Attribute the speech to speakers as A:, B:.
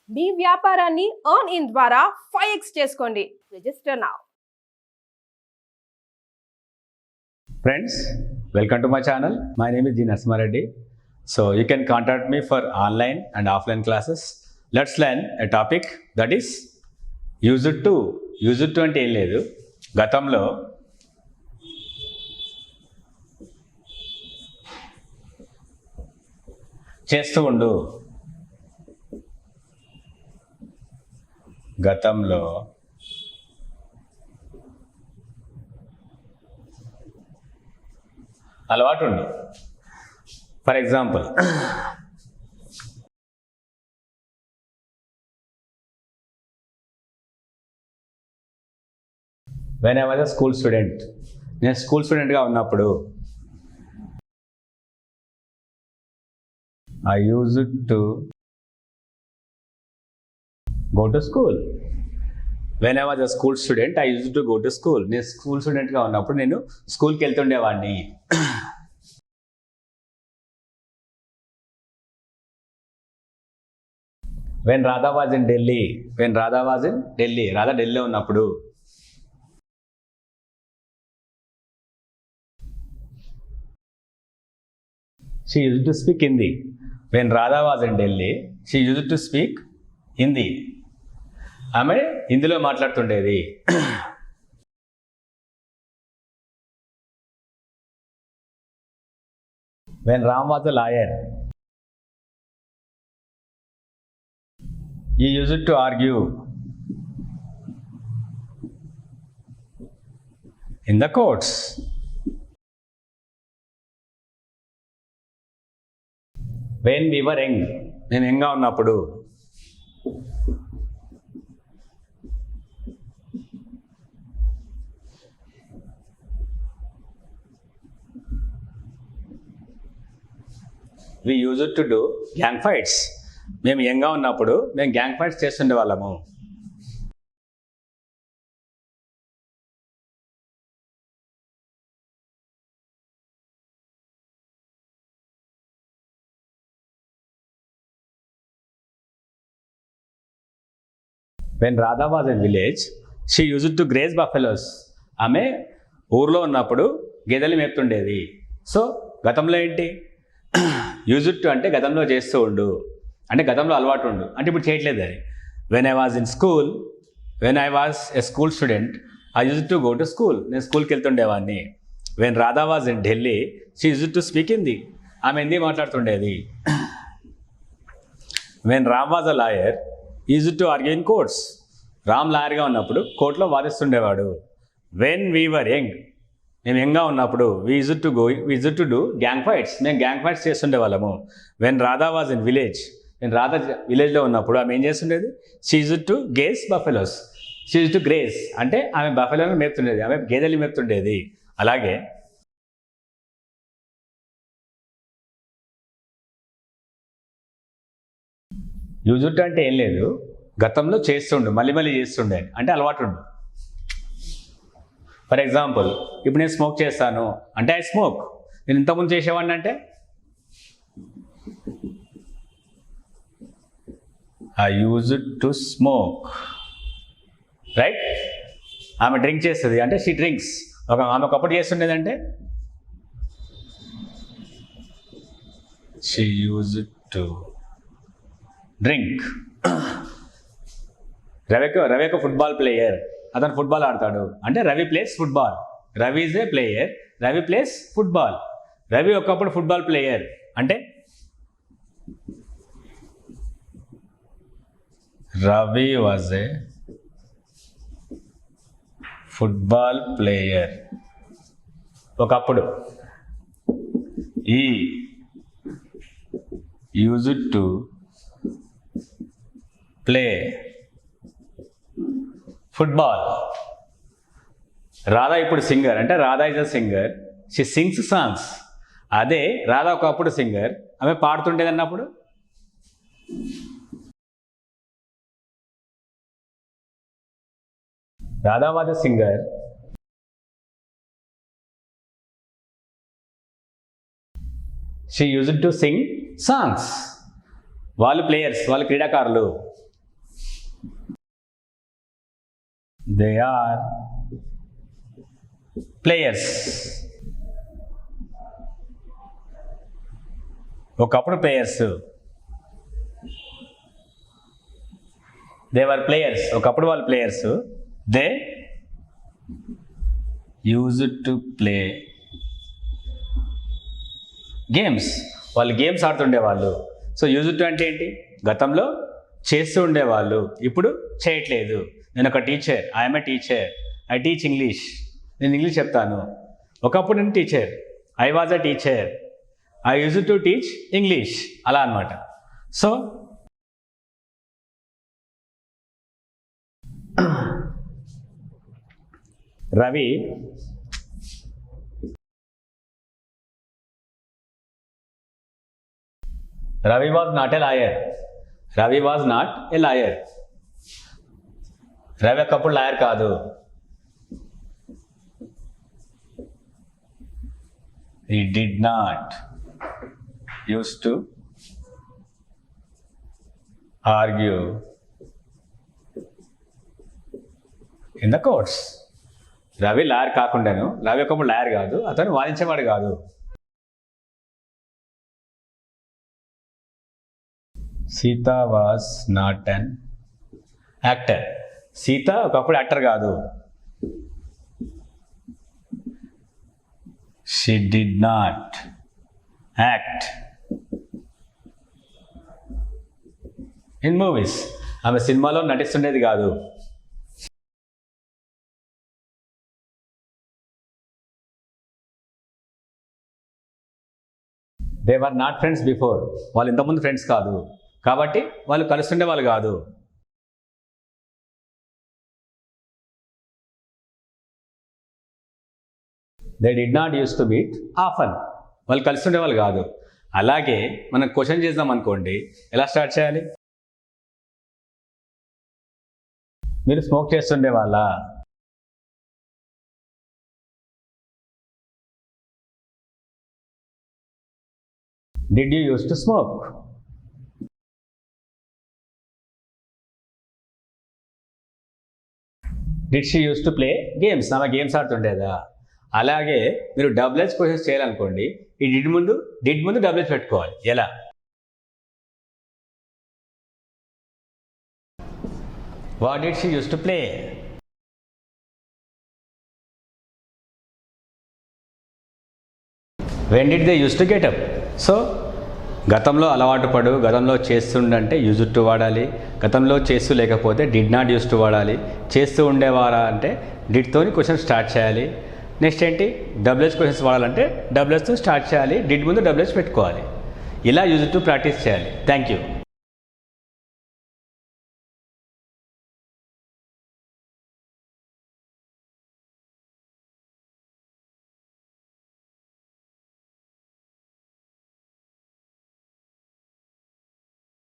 A: మీ వ్యాపారాన్ని earn in ద్వారా 5x చేసుకోండి. Register now.
B: Friends, welcome to my channel. My name is G. Narsimareddy. So you can contact me for online and offline classes. Let's learn a topic that is used to. Used to అంటే ఏం లేదు, గతంలో చేస్తూ ఉండు. గతంలో అలవాటు ఉండు. For example, when I was a school student, నేను స్కూల్ స్టూడెంట్గా ఉన్నప్పుడు I used to go to school. When I was a school student, I used to go to school. నేను స్కూల్ స్టూడెంట్గా ఉన్నప్పుడు నేను స్కూల్కి వెళ్తుండేవాడిని. When Radha was in Delhi, Radha ఢిల్లీలో ఉన్నప్పుడు she used to speak Hindi. When Radha was in Delhi, she used to speak Hindi. ఆమె హిందీలో మాట్లాడుతుండేది. When Ram was a lawyer, he used to argue in the courts. When we were young, నేను యంగ్గా ఉన్నప్పుడు we used to do gang fights. మేము యంగ్గా ఉన్నప్పుడు మేము gang fights చేస్తుండే వాళ్ళము. When Radha was in village, she used to graze buffaloes. ఆమె ఊర్లో ఉన్నప్పుడు గేదెలు మేపుతుండేది. సో గతంలో ఏంటి, యూజ్డ్ టు అంటే గతంలో చేస్తూ ఉండు, అంటే గతంలో అలవాటు ఉండు, అంటే ఇప్పుడు చేయట్లేదు అది. When I was in school, when I was a school student, I used to go to school, నేను స్కూల్కి వెళ్తుండేవాడిని. When Radha was in Delhi, she used to speak Hindi, ఆమె హిందీ మాట్లాడుతుండేది. When Ram was a lawyer, used to argue in courts, Ram లాయర్గా ఉన్నప్పుడు కోర్టులో వాదిస్తుండేవాడు. When we were young, మేము యంగ్గా ఉన్నప్పుడు we used to do gang fights, మేము గ్యాంగ్ ఫైట్స్ చేస్తుండే వాళ్ళము. When Radha was in village, నేను రాధా విలేజ్లో ఉన్నప్పుడు ఆమె ఏం చేస్తుండేది, she used to gaze buffaloes, she used to graze అంటే ఆమె బఫెలోని మేపుతుండేది, ఆమె గేదెలు మేపుతుండేది. అలాగే యూజ్డ్ అంటే ఏం లేదు, గతంలో చేస్తుండు, మళ్ళీ చేస్తుండే, అంటే అలవాటు ఉండు. ఫర్ ఎగ్జాంపుల్, ఇప్పుడు నేను స్మోక్ చేస్తాను అంటే ఐ స్మోక్. నేను ఇంతకుముందు చేసేవాడిని అంటే I used to smoke, right. ఆమె డ్రింక్ చేస్తుంది అంటే షీ డ్రింక్స్. ఆమె ఒకప్పుడు చేస్తుండేది అంటే she used to drink. Ravi ఒక ఫుట్బాల్ ప్లేయర్, అతను ఫుట్బాల్ ఆడతాడు అంటే Ravi plays football. Ravi is a player, Ravi plays football. Ravi ఒకప్పుడు ఫుట్బాల్ ప్లేయర్ అంటే Ravi was a football player ఒకప్పుడు. He used to play football. Radha ఇప్పుడు సింగర్ అంటే Radha is a singer, she sings songs. అదే రాధా ఒకప్పుడు సింగర్, ఆమె పాడుతుండేది అన్నప్పుడు Radha was a singer, she used to sing songs. వాళ్ళు ప్లేయర్స్, వాళ్ళు క్రీడాకారులు. They are players. ఒకప్పుడు ప్లేయర్స్. They were players. ఒకప్పుడు వాళ్ళు players. They used to play games. వాళ్ళు గేమ్స్ ఆడుతుండేవాళ్ళు. సో యూజ్డ్ టు అంటే ఏంటి? గతంలో చేస్తూ ఉండేవాళ్ళు, ఇప్పుడు చేయట్లేదు. నేను ఒక teacher, I'm a teacher, I teach English. నేను ఇంగ్లీష్ చెప్తాను. ఒకప్పుడు నేను teacher, I was a teacher, I use to teach English, అలా అనమాట. So Ravi was not a lawyer. Ravi was not a lawyer. Ravi ఒకప్పుడు లాయర్ కాదు. He did not used to argue in the courts. Ravi lawyer కాకుండాను, రవి ఒకప్పుడు lawyer కాదు, అతను వాదించేవాడు కాదు. Sita was not an actor. Sita ఒకప్పుడు యాక్టర్ కాదు. She did not act in movies. ఆమె సినిమాలో నటిస్తుండేది కాదు. They were not friends before. వాళ్ళు ఇంతకుముందు ఫ్రెండ్స్ కాదు, కాబట్టి వాళ్ళు కలుస్తుండే వాళ్ళు కాదు. They did not used to meet often. వాళ్ళు కలుస్తుండే వాళ్ళు కాదు. అలాగే మనం క్వశ్చన్ చేద్దాం అనుకోండి, ఎలా స్టార్ట్ చేయాలి? మీరు స్మోక్ చేస్తుండే వాళ్ళ? Did you used to smoke? Did she used to play games? ఆమె గేమ్స్ ఆడుతుండేదా? అలాగే మీరు డబ్ల్యూహెచ్ క్వశ్చన్స్ చేయాలనుకోండి, ఈ డిడ్ ముందు డబ్ల్యూహెచ్ పెట్టుకోవాలి. ఎలా? What did she use to play? When did they use to get up? So గతంలో అలవాటు పడు, గతంలో చేస్తుండంటే యూజ్ టు వాడాలి. గతంలో చేస్తూ లేకపోతే డిడ్ నాట్ యూస్ టు వాడాలి. చేస్తూ ఉండేవారా అంటే డిడ్తోని క్వశ్చన్ స్టార్ట్ చేయాలి. నెక్స్ట్ ఏంటి? డబ్ల్యూహెచ్ క్వశ్చన్స్ వాడాలంటే డబ్ల్యూహెచ్తో స్టార్ట్ చేయాలి, డిడ్ ముందు డబ్ల్యూహెచ్ పెట్టుకోవాలి. ఇలా యూజ్ టు ప్రాక్టీస్ చేయాలి. Thank you.